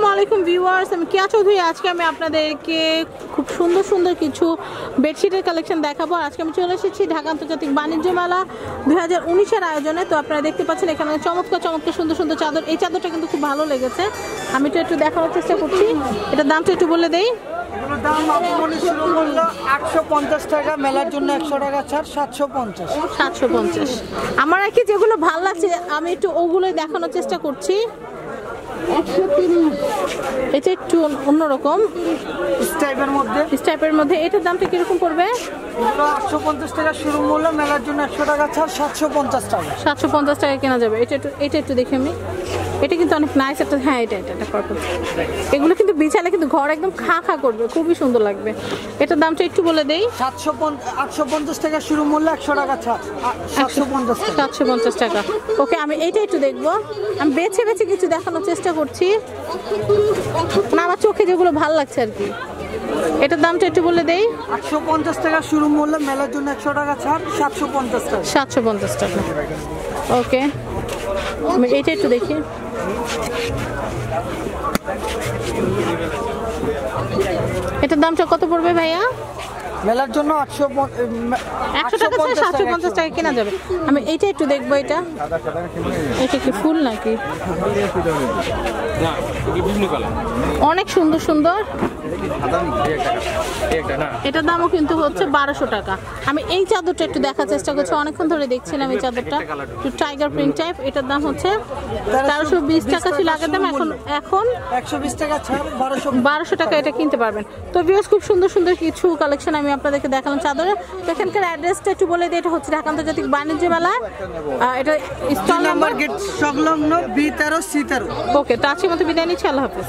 আসসালামু আলাইকুম ভিউয়ার্স, আমি কিয়া চৌধুরী। আজকে আমি আপনাদেরকে খুব সুন্দর সুন্দর কিছু বেডশিটের কালেকশন দেখাবো। আজকে আমি চলে এসেছি ঢাকা আন্তর্জাতিক বাণিজ্য মেলা 2019-এর আয়োজনে। তো আপনারা দেখতে পাচ্ছেন এখানে চমৎকার চমৎকার সুন্দর সুন্দর চাদর। এই চাদরটা কিন্তু খুব ভালো লেগেছে, আমি তো একটু দেখানোর চেষ্টা করছি। এটার দামটা একটু বলে দেই। দাম শুরু করলো 850 টাকা, মেলার জন্য 100 টাকা ছাড়, 750। 750। আমার আর কি যেগুলো ভালো লাগছে আমি একটু ওগুলোই দেখানোর চেষ্টা করছি। এটা একটু অন্যরকম স্টাইপের মধ্যে। এটার দামটা কিরকম পড়বে? 850 টাকা শুরু মূল্য, মেলার জন্য 100 টাকা ছাড়, 750 টাকা। 750 টাকা কেনা যাবে। এটা একটু দেখি আমি। এটা কিন্তু অনেক নাইস একটা, হ্যাঁ এটা পারপল। এগুলো কিন্তু বিছালে কিন্তু ঘর একদম খা করবে, খুবই সুন্দর লাগবে। এটার দামটা একটু বলে দেই। 850 টাকা শুরু মূল্য, 100 টাকা ছাড়, 750 টাকা। ওকে, আমি এইটা একটু দেখবো। আমি বেছে বেছে কিছু দেখানোর চেষ্টা করছি, আমার চোখে যেগুলো ভালো লাগছে আর কি। এটার দামটা একটু বলে দেই। 850 টাকা শুরু মূল্য, মেলার জন্য 100 টাকা ছাড়, 750 টাকা। 750 টাকা। ওকে, আমি এইটা একটু দেখি। এটার দামটা কত পড়বে ভাইয়া? মেলার জন্য 100 টাকা, 750 টাকা কেনা যাবে। আমি এইটা একটু দেখবো। এটা কি ফুল নাকি? অনেক সুন্দর সুন্দর। এটার দামও কিন্তু হচ্ছে 1200 টাকা। আমি এই চাদরটা একটু দেখার চেষ্টা করছি, অনেকক্ষণ ধরে দেখছিলাম এই চাদরটা, একটু টাইগার প্রিন্ট টাইপ। এটার দাম হচ্ছে 1320 টাকা ছিল আগের দাম, এখন 120 টাকা ছাড়, 1200 টাকা এটা কিনতে পারবেন। তো ভিউয়ার্স, খুব সুন্দর সুন্দর কিছু কালেকশন আমি আপনাদেরকে দেখালাম চাদরে। তো এখানকার অ্যাড্রেসটা একটু বলে দিই। এটা হচ্ছে ঢাকা আন্তর্জাতিক বাণিজ্য মেলা, এটা স্টল নাম্বার গেট সংলগ্ন B13 C13। ওকে, তো আজকের মতো বিদায় নিচ্ছি, আল্লাহ হাফেজ।